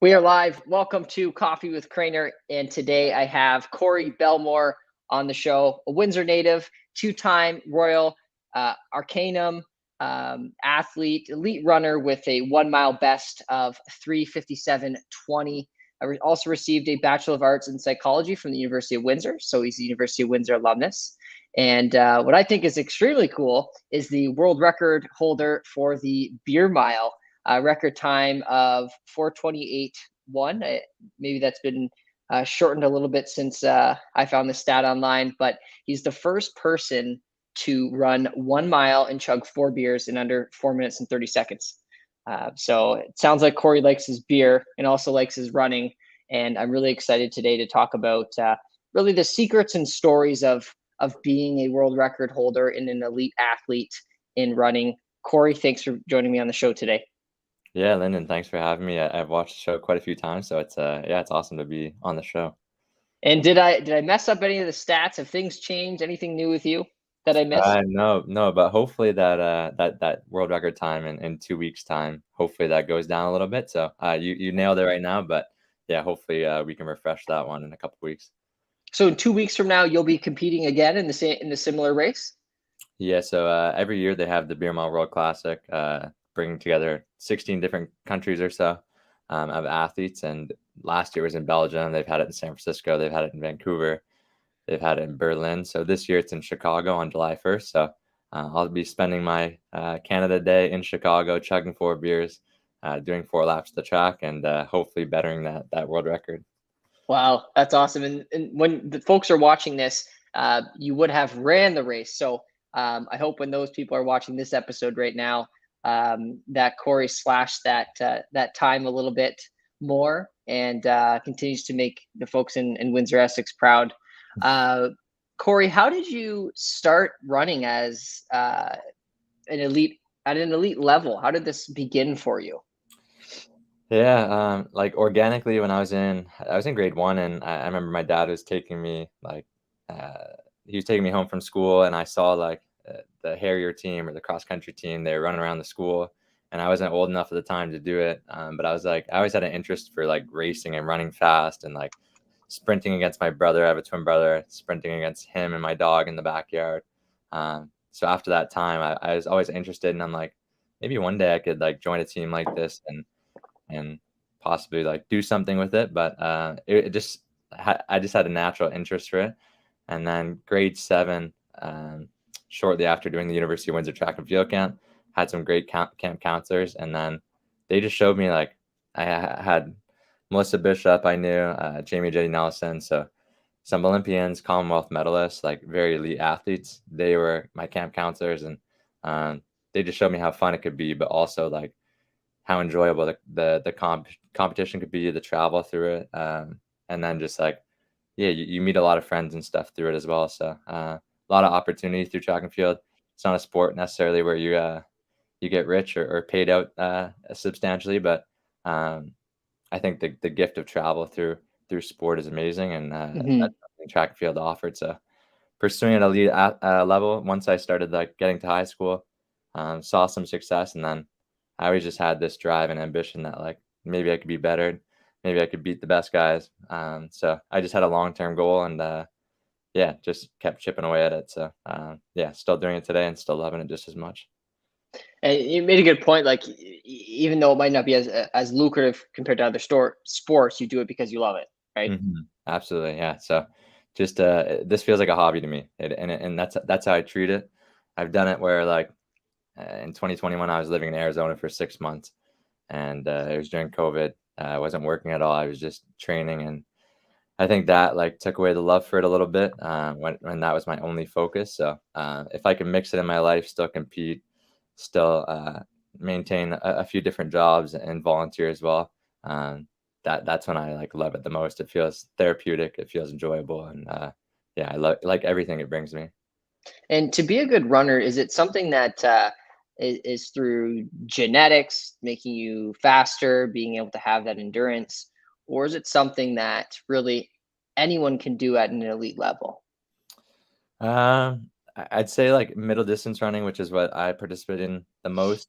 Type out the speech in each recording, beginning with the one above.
We are live. Welcome to Coffee with Crainer. And today I have Corey Bellemore on the show, a Windsor native, two-time Royal Arcanum athlete, elite runner with a 1 mile best of 3:57:20. Also received a Bachelor of Arts in Psychology from the University of Windsor. So he's a University of Windsor alumnus. And what I think is extremely cool is the world record holder for the beer mile, record time of 4:28:1. Maybe that's been shortened a little bit since I found the stat online, but he's the first person to run 1 mile and chug 4 beers in under 4 minutes and 30 seconds. So it sounds like Corey likes his beer and also likes his running. And I'm really excited today to talk about really the secrets and stories of being a world record holder and an elite athlete in running. Corey, thanks for joining me on the show today. Yeah, Lyndon, thanks for having me. I've watched the show quite a few times, so it's awesome to be on the show. And did I mess up any of the stats? Have things changed? Anything new with you that I missed? No, but hopefully that world record time in 2 weeks' time, hopefully that goes down a little bit. So you nailed it right now, but yeah, hopefully we can refresh that one in a couple weeks. So in 2 weeks from now, you'll be competing again in the similar race. Yeah, so every year they have the Beer Mile World Classic, bringing together 16 different countries or so of athletes. And last year was in Belgium. They've had it in San Francisco. They've had it in Vancouver. They've had it in Berlin. So this year it's in Chicago on July 1st. So I'll be spending my Canada Day in Chicago, chugging 4 beers, doing 4 laps of the track, and hopefully bettering that world record. Wow, that's awesome. And when the folks are watching this, you would have ran the race. So I hope when those people are watching this episode right now, that Corey slashed that time a little bit more and continues to make the folks in Windsor, Essex proud. Corey, how did you start running as an elite at an elite level? How did this begin for you? Yeah, like organically when I was in grade one, and I remember my dad was taking me he was taking me home from school, and I saw like the Harrier team or the cross country team. They were running around the school, and I wasn't old enough at the time to do it. But I was like, I always had an interest for like racing and running fast and like sprinting against my brother. I have a twin brother, sprinting against him and my dog in the backyard. So after that time, I was always interested, and I'm like, maybe one day I could like join a team like this and possibly like do something with it. But I just had a natural interest for it. And then grade seven, shortly after doing the University of Windsor track and field camp, had some great camp counselors, and then they just showed me like I had Melissa Bishop, I knew Jamie J. Nelson, so some Olympians, Commonwealth medalists, like very elite athletes. They were my camp counselors, and they just showed me how fun it could be, but also like how enjoyable the competition could be, the travel through it, and then just like yeah, you meet a lot of friends and stuff through it as well. So a lot of opportunity through track and field. It's not a sport necessarily where you get rich or paid out substantially, but I think the gift of travel through sport is amazing, and Mm-hmm. that's something track and field offered. So pursuing at elite level, once I started like getting to high school, saw some success, and then I always just had this drive and ambition that like maybe I could be better, maybe I could beat the best guys. So I just had a long term goal, and yeah, just kept chipping away at it. So yeah, still doing it today and still loving it just as much. And you made a good point. Like, even though it might not be as lucrative compared to other sports, you do it because you love it, right? Absolutely, yeah. So just this feels like a hobby to me, and that's how I treat it. I've done it where like in 2021 I was living in Arizona for 6 months, and it was during COVID. I wasn't working at all. I was just training, and I think that like took away the love for it a little bit when that was my only focus. So if I can mix it in my life, still compete, still maintain a few different jobs and volunteer as well. That's when I like love it the most. It feels therapeutic. It feels enjoyable, and yeah, I like everything it brings me. And to be a good runner, is it something that is through genetics, making you faster, being able to have that endurance, or is it something that really anyone can do at an elite level? I'd say like middle distance running, which is what I participate in the most.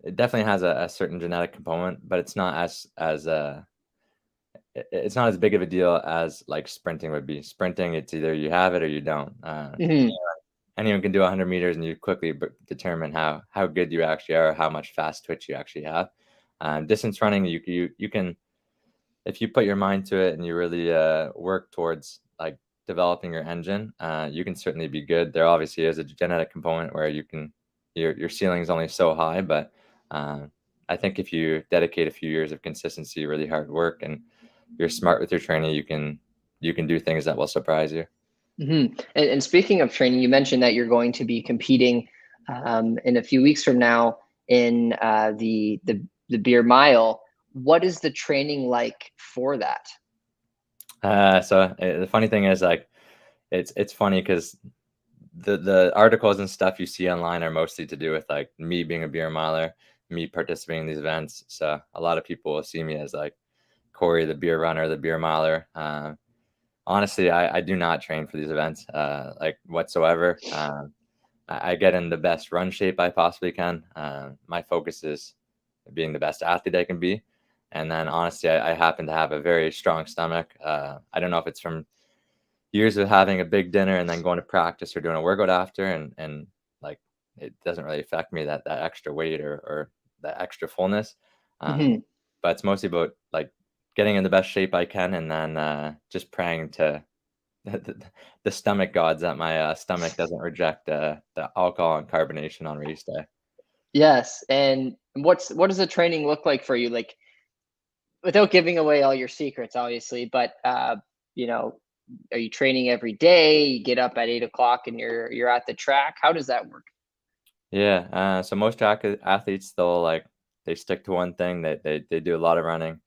it definitely has a certain genetic component, but it's not it's not as big of a deal as like sprinting would be. Sprinting, it's either you have it or you don't. Hmm. Anyone can do 100 meters, and you quickly determine how good you actually are, how much fast twitch you actually have. Distance running, you can, if you put your mind to it and you really work towards like developing your engine, you can certainly be good. There obviously is a genetic component where your ceiling is only so high, but I think if you dedicate a few years of consistency, really hard work, and you're smart with your training, you can do things that will surprise you. Hmm. And speaking of training, you mentioned that you're going to be competing in a few weeks from now in the beer mile. What is the training like for that? The funny thing is, like, it's funny because the articles and stuff you see online are mostly to do with like me being a beer miler, me participating in these events. So a lot of people will see me as like Corey, the beer runner, the beer miler. Honestly, I do not train for these events, like whatsoever. I get in the best run shape I possibly can. My focus is being the best athlete I can be. And then honestly, I happen to have a very strong stomach. I don't know if it's from years of having a big dinner and then going to practice or doing a workout after, and like it doesn't really affect me, that extra weight or that extra fullness. Um, Hmm. but it's mostly about like getting in the best shape I can, and then just praying to the stomach gods that my stomach doesn't reject the alcohol and carbonation on race day. Yes. And what does the training look like for you? Like, without giving away all your secrets, obviously, but you know, are you training every day? You get up at 8 o'clock and you're at the track. How does that work? Yeah, so most track athletes, they stick to one thing. They do a lot of running.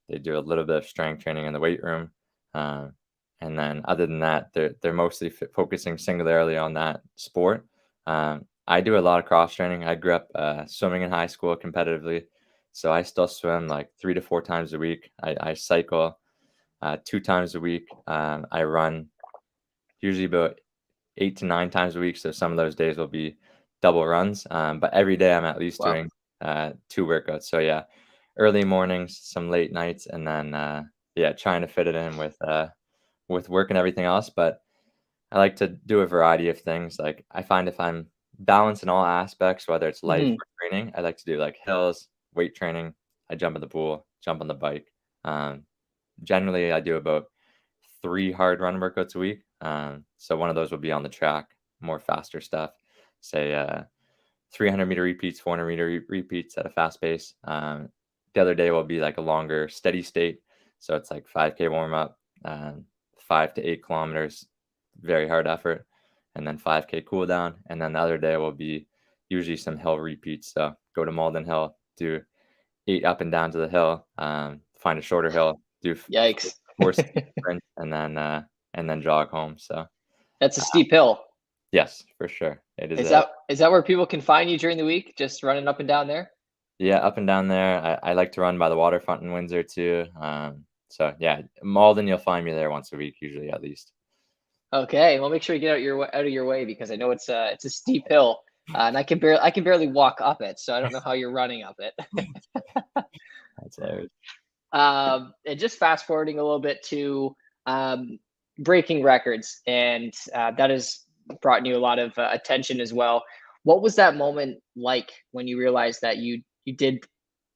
They do a little bit of strength training in the weight room, um, and then other than that, they're mostly focusing singularly on that sport. I do a lot of cross training. I grew up swimming in high school competitively, so I still swim like 3 to 4 times a week. I cycle 2 times a week. I run usually about 8 to 9 times a week. So some of those days will be double runs. But every day I'm at least Wow. doing two workouts. So yeah, early mornings, some late nights, and then yeah, trying to fit it in with work and everything else. But I like to do a variety of things. Like I find if I'm balanced in all aspects, whether it's life Hmm. or training, I like to do like hills, weight training. I jump in the pool, jump on the bike. Um, Generally, I do about 3 hard run workouts a week. So one of those will be on the track, more faster stuff, say 300-meter repeats, 400-meter repeats at a fast pace. The other day will be like a longer steady state. So it's like 5K warm up, 5 to 8 kilometers, very hard effort, and then 5K cool down. And then the other day will be usually some hill repeats. So go to Malden Hill, do 8 up and down to the hill, find a shorter hill, do Yikes. four sprints, and then jog home. So That's a steep hill. yes, for sure, it is Is a that where people can find you during the week, just running up and down there? yeah, up and down there. I like to run by the waterfront in Windsor too. So yeah, Malden, you'll find me there once a week, usually at least. Okay, well, make sure you get out of your way because I know it's a steep hill, and I can barely walk up it, so I don't know how you're running up it. That's it. And just fast forwarding a little bit to um, breaking records, and that has brought you a lot of attention as well. What was that moment like when you realized that you did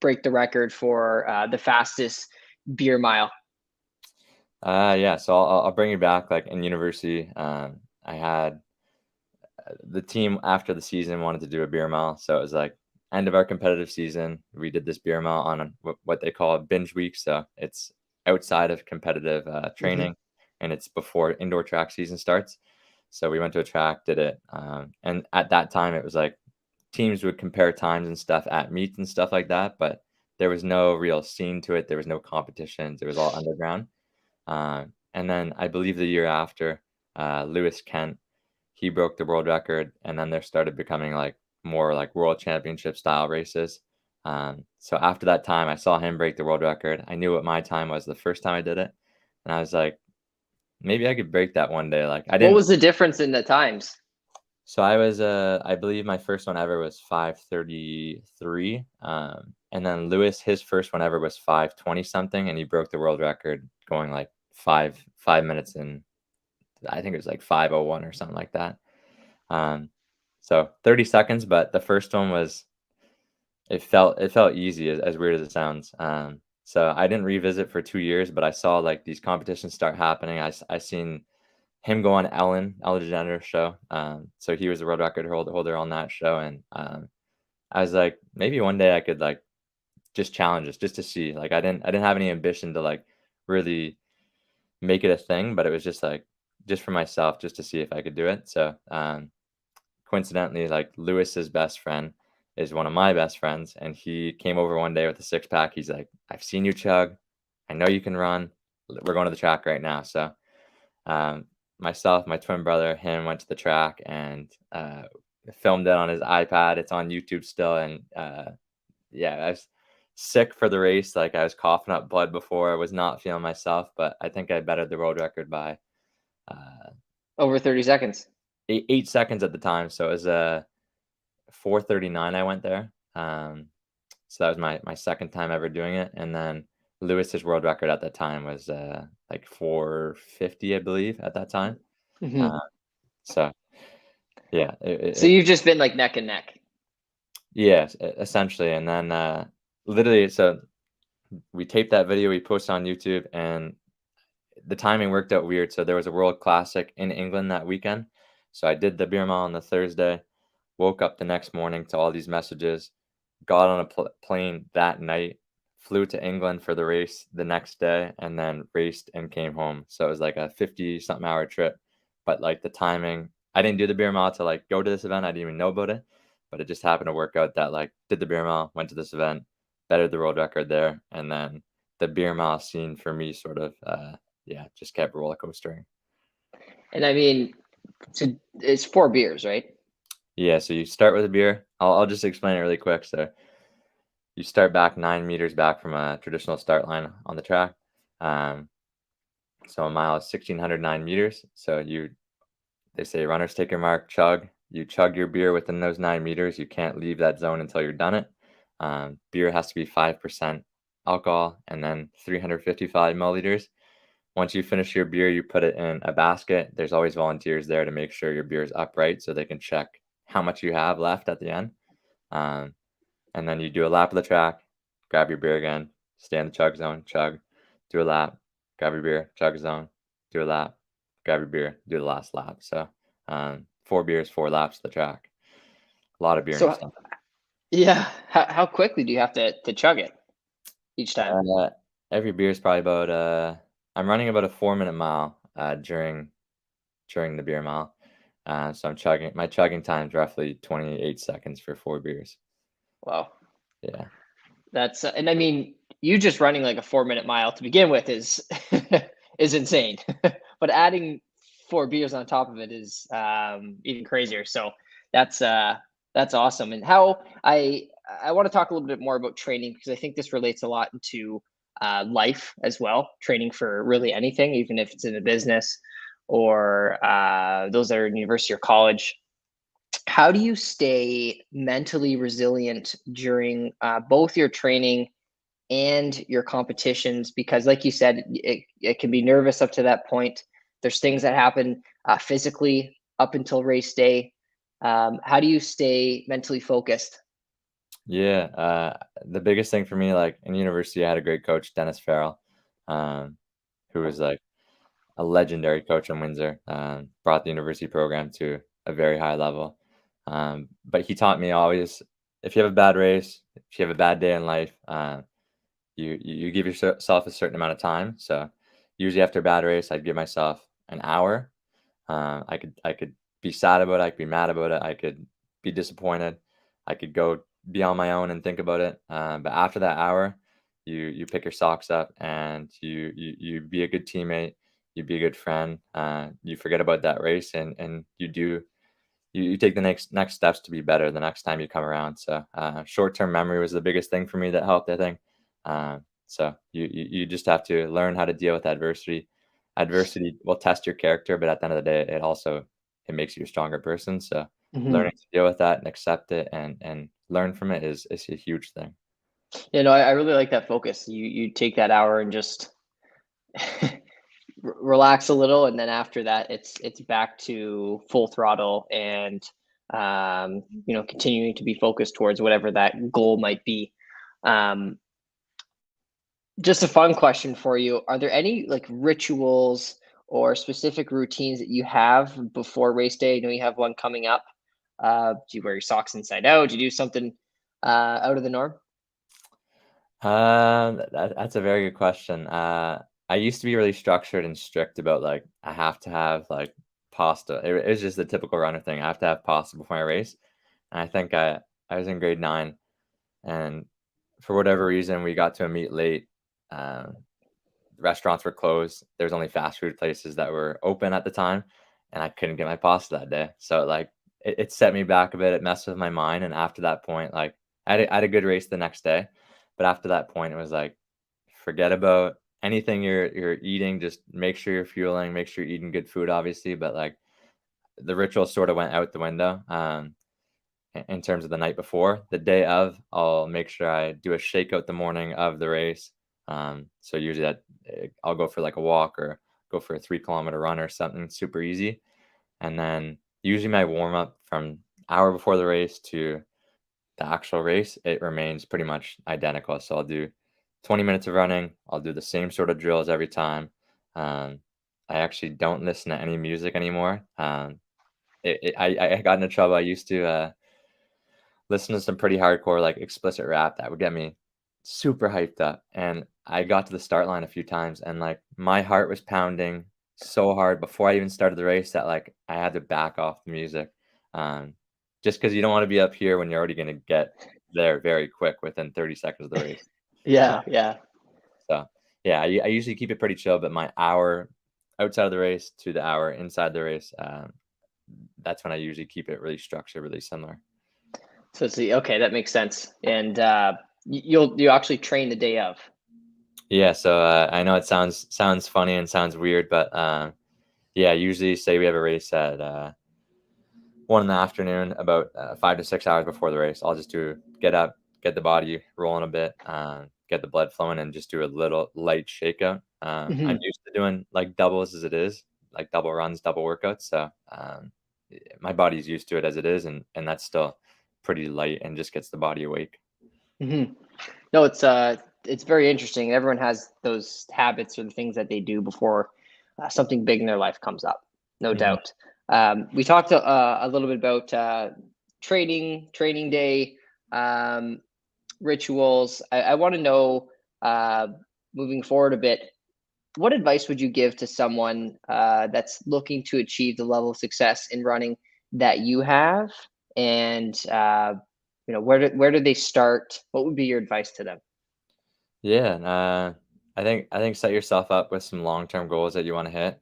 break the record for the fastest beer mile? Yeah, so I'll bring you back. Like in university, I had the team after the season wanted to do a beer mile, so it was like end of our competitive season. We did this beer mile on what they call a binge week, so it's outside of competitive Hmm. training, and it's before indoor track season starts. So we went to a track, did it, and at that time it was like teams would compare times and stuff at meets and stuff like that, but there was no real scene to it. There was no competitions. It was all underground. And then I believe the year after, Lewis Kent, he broke the world record, and then there started becoming like more like world championship style races. So after that time, I saw him break the world record. I knew what my time was the first time I did it, and I was like, maybe I could break that one day. Like I What didn't was the difference in the times? So I believe my first one ever was 5:33. And then Lewis, his first one ever was 5:20 something, and he broke the world record going like 5 minutes, and I think it was like 5:01 or something like that. Um, so 30 seconds, but the first one was it felt easy, as weird as it sounds. So I didn't revisit for 2 years, but I saw like these competitions start happening. I seen him go on Ellen DeGeneres show. So he was the world record holder on that show, and I was like, maybe one day I could like just challenge this just to see. Like I didn't have any ambition to like really make it a thing, but it was just like just for myself, just to see if I could do it. So coincidentally, like Lewis's best friend is one of my best friends, and he came over one day with a six pack. He's like, "I've seen you chug. I know you can run. We're going to the track right now." So um, myself, my twin brother, him went to the track and filmed it on his iPad. It's on YouTube still, and yeah, I was sick for the race. Like I was coughing up blood before. I was not feeling myself, but I think I bettered the world record by uh, Over 30 seconds. 8 seconds at the time. So it was 4:39. I went there. So that was my second time ever doing it, and then Lewis's world record at that time was like 4:50, I believe, at that time. Hmm. Uh, so yeah, So you've just been like neck and neck. yes, essentially, and then literally, so we taped that video, we posted on YouTube, and the timing worked out weird. So there was a World Classic in England that weekend. So I did the beer mile on the Thursday, woke up the next morning to all these messages, got on a plane that night, flew to England for the race the next day, and then raced and came home. So it was like a 50 something hour trip. But like the timing, I didn't do the beer mile to like go to this event. I didn't even know about it. But it just happened to work out that like did the beer mile, went to this event, bettered the world record there, and then the beer mile scene for me sort of yeah, just kept roller coastering. And I mean, it's 4 beers, right? Yeah, so you start with a beer. I'll just explain it really quick. So you start back 9 meters back from a traditional start line on the track. Um, so a mile is 1,609 meters. So they say runners take your mark, chug. You chug your beer within those 9 meters. You can't leave that zone until you're done it. Beer has to be 5% alcohol and then 355 milliliters. Once you finish your beer, you put it in a basket. There's always volunteers there to make sure your beer is upright so they can check how much you have left at the end. Um, and then you do a lap of the track, grab your beer again, stay in the chug zone, chug, do a lap, grab your beer, chug zone, do a lap, grab your beer, do the last lap. So 4 beers, 4 laps of the track. A lot of beer in your So stomach. yeah, how quickly do you have to chug it each time? Uh, every beer is probably about I'm running about a 4 minute mile during the beer mile. So my chugging time is roughly 28 seconds for 4 beers. Wow, Yeah. that's and I mean, you just running like a 4 minute mile to begin with is is insane, but adding 4 beers on top of it is even crazier. So that's uh, that's awesome. And how I want to talk a little bit more about training because I think this relates a lot into life as well. Training for really anything, even if it's in a business or those that are in university or college. How do you stay mentally resilient during both your training and your competitions? Because, like you said, it can be nervous up to that point. There's things that happen physically up until race day. How do you stay mentally focused? Yeah, the biggest thing for me, like in university, I had a great coach, Dennis Farrell, um, who was like a legendary coach in Windsor. Brought the university program to a very high level. But he taught me always, if you have a bad race, if you have a bad day in life, you give yourself a certain amount of time. So usually after a bad race, I'd give myself an hour. I could be sad about it. I could be mad about it. I could be disappointed. I could go be on my own and think about it. But after that hour, you pick your socks up and you be a good teammate. You be a good friend. You forget about that race and you take the next steps to be better the next time you come around. So short term memory was the biggest thing for me that helped, I think. So you just have to learn how to deal with adversity. Adversity will test your character, but at the end of the day, it also it makes you a stronger person. So Hmm. learning to deal with that and accept it and learn from it is a huge thing. I really like that focus. You take that hour and just relax a little, and then after that, it's back to full throttle and continuing to be focused towards whatever that goal might be. Um, just a fun question for you: are there any like rituals or specific routines that you have before race day? I know you have one coming up. Do you wear your socks inside out? Do you do something out of the norm? That's a very good question. I used to be really structured and strict about like I have to have like pasta. It was just the typical runner thing. I have to have pasta before my race. And I think I was in grade 9, and for whatever reason we got to a meet late. Um, Restaurants were closed. There's only fast food places that were open at the time, and I couldn't get my pasta that day. So like it set me back a bit. It messed with my mind, and after that point, like I had a good race the next day, but after that point, it was like forget about anything you're eating. Just make sure you're fueling. Make sure you're eating good food, obviously. But like the ritual sort of went out the window. In terms of the night before. The day of, I'll make sure I do a shakeout the morning of the race. So usually I'll go for like a walk or go for a 3 kilometer run or something super easy. And then usually my warm up from hour before the race to the actual race, it remains pretty much identical. So I'll do 20 minutes of running. I'll do the same sort of drills every time. Um, I actually don't listen to any music anymore. I got into trouble. I used to listen to some pretty hardcore, like, explicit rap that would get me super hyped up, and I got to the start line a few times, and, like, my heart was pounding so hard before I even started the race that, like, I had to back off the music, um, just because you don't wanna be up here when you're already gonna get there very quick within 30 seconds of the race. Uh, Yeah, yeah. so, yeah, I usually keep it pretty chill, but my hour outside of the race to the hour inside the race, that's when I usually keep it really structured, really similar. So see, okay, that makes sense. And you actually train the day of. Yeah, so, I know it sounds funny and sounds weird, but, yeah, usually say we have a race at, 1 in the afternoon, about, 5 to 6 hours before the race, I'll just get up, get the body rolling a bit, get the blood flowing, and just do a little light shakeout. I'm Hmm. used to doing, like, doubles as it is, like double runs, double workouts, so, my body's used to it as it is, and that's still pretty light and just gets the body awake. Hmm. No, it's very interesting. Everyone has those habits or the things that they do before something big in their life comes up, no Mhm. doubt. We talked a little bit about training day, um, rituals. I want to know, uh, moving forward a bit, what advice would you give to someone that's looking to achieve the level of success in running that you have? And where do they start? What would be your advice to them? Yeah, I think set yourself up with some long-term goals that you wanna hit.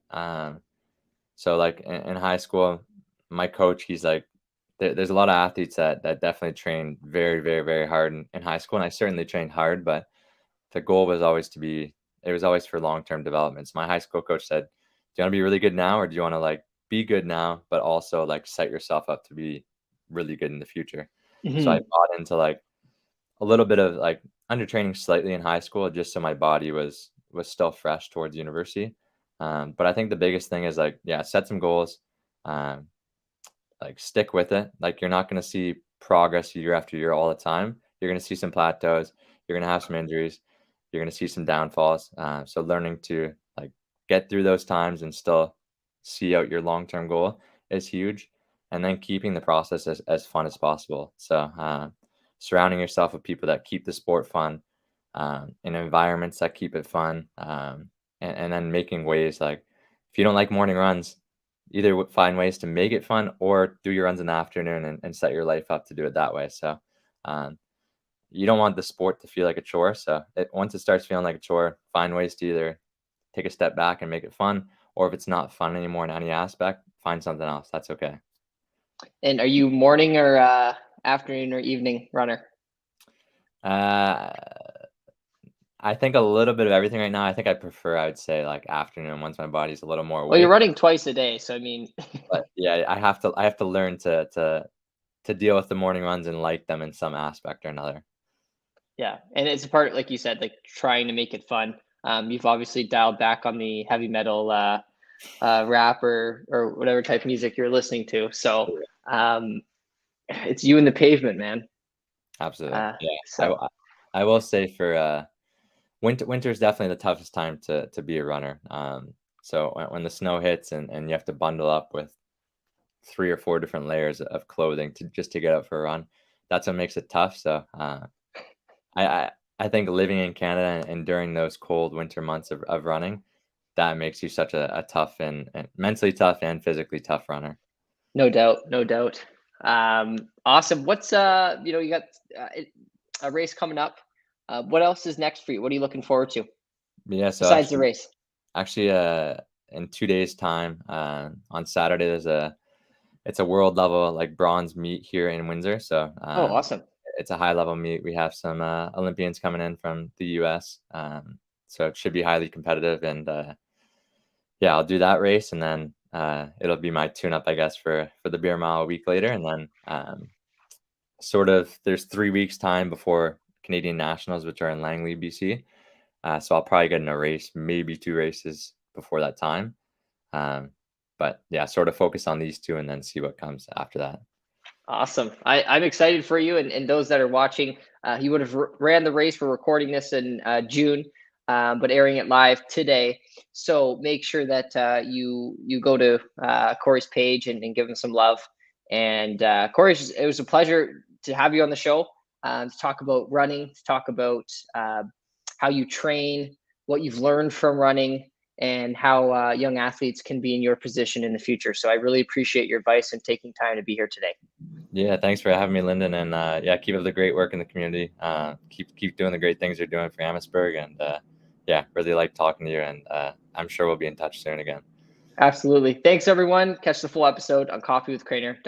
So, like, in high school, my coach, he's like there's a lot of athletes that definitely train very, very, very hard in high school, and I certainly trained hard, but the goal was always to be it was always for long-term development. So my high school coach said, "Do you wanna be really good now, or do you wanna, like, be good now, but also, like, set yourself up to be really good in the future?" So I Hmm. bought into, like, a little bit of, like, undertraining slightly in high school just so my body was still fresh towards university. But I think the biggest thing is, like, yeah, set some goals, um, like, stick with it. Like, you're not gonna see progress year after year all the time. You're gonna see some plateaus, you're gonna have some injuries, you're gonna see some downfalls, so learning to, like, get through those times and still see out your long-term goal is huge, and then keeping the process as fun as possible. So, surrounding yourself with people that keep the sport fun, in environments that keep it fun, and then making ways, like, if you don't like morning runs, either find ways to make it fun or do your runs in the afternoon and set your life up to do it that way. So, um, you don't want the sport to feel like a chore. So, once it starts feeling like a chore, find ways to either take a step back and make it fun, or if it's not fun anymore in any aspect, find something else. That's okay. And are you morning or afternoon or evening runner? Uh, I think a little bit of everything right now. I think I would say like afternoon once my body's a little more Well, you're awake. running twice a day, so I mean, But yeah, I have to learn to deal with the morning runs and like them in some aspect or another. yeah, and it's a part, like you said, like trying to make it fun. You've obviously dialed back on the heavy metal rap or whatever type of music you're listening to. So um, it's you and the pavement, man. Absolutely. Uh, Yeah. so I will say for winter is definitely the toughest time to be a runner. So when the snow hits and you have to bundle up with 3 or 4 different layers of clothing to just to get out for a run, that's what makes it tough. So I, I I think living in Canada and during those cold winter months of running, that makes you such a tough and mentally tough and physically tough runner. no doubt, no doubt. Awesome. What's you got uh, a race coming up. What else is next for you? What are you looking forward to Yeah. So besides the race? actually, in 2 days' time, on Saturday, it's a world level like bronze meet here in Windsor. So Oh, awesome. it's a high level meet. We have some Olympians coming in from the U.S. So it should be highly competitive. And yeah, I'll do that race, and then it'll be my tune up, I guess, for the beer mile a week later, and then sort of there's 3 weeks time before Canadian Nationals, which are in Langley, BC. So I'll probably get in a race, maybe 2 races before that time. Um, but yeah, sort of focus on these two and then see what comes after that. Awesome. I'm excited for you and those that are watching. He would have ran the race. We're recording this in June, but airing it live today. So make sure that you go to Corey's page and give him some love. And Corey, it was a pleasure to have you on the show to talk about running, to talk about how you train, what you've learned from running, and how young athletes can be in your position in the future. So I really appreciate your advice and taking time to be here today. Yeah, thanks for having me, Lyndon, and yeah, keep up the great work in the community. Keep doing the great things you're doing for Amherstburg, and yeah, really like talking to you, and I'm sure we'll be in touch soon again. Absolutely. Thanks, everyone. Catch the full episode on Coffee with Crainer.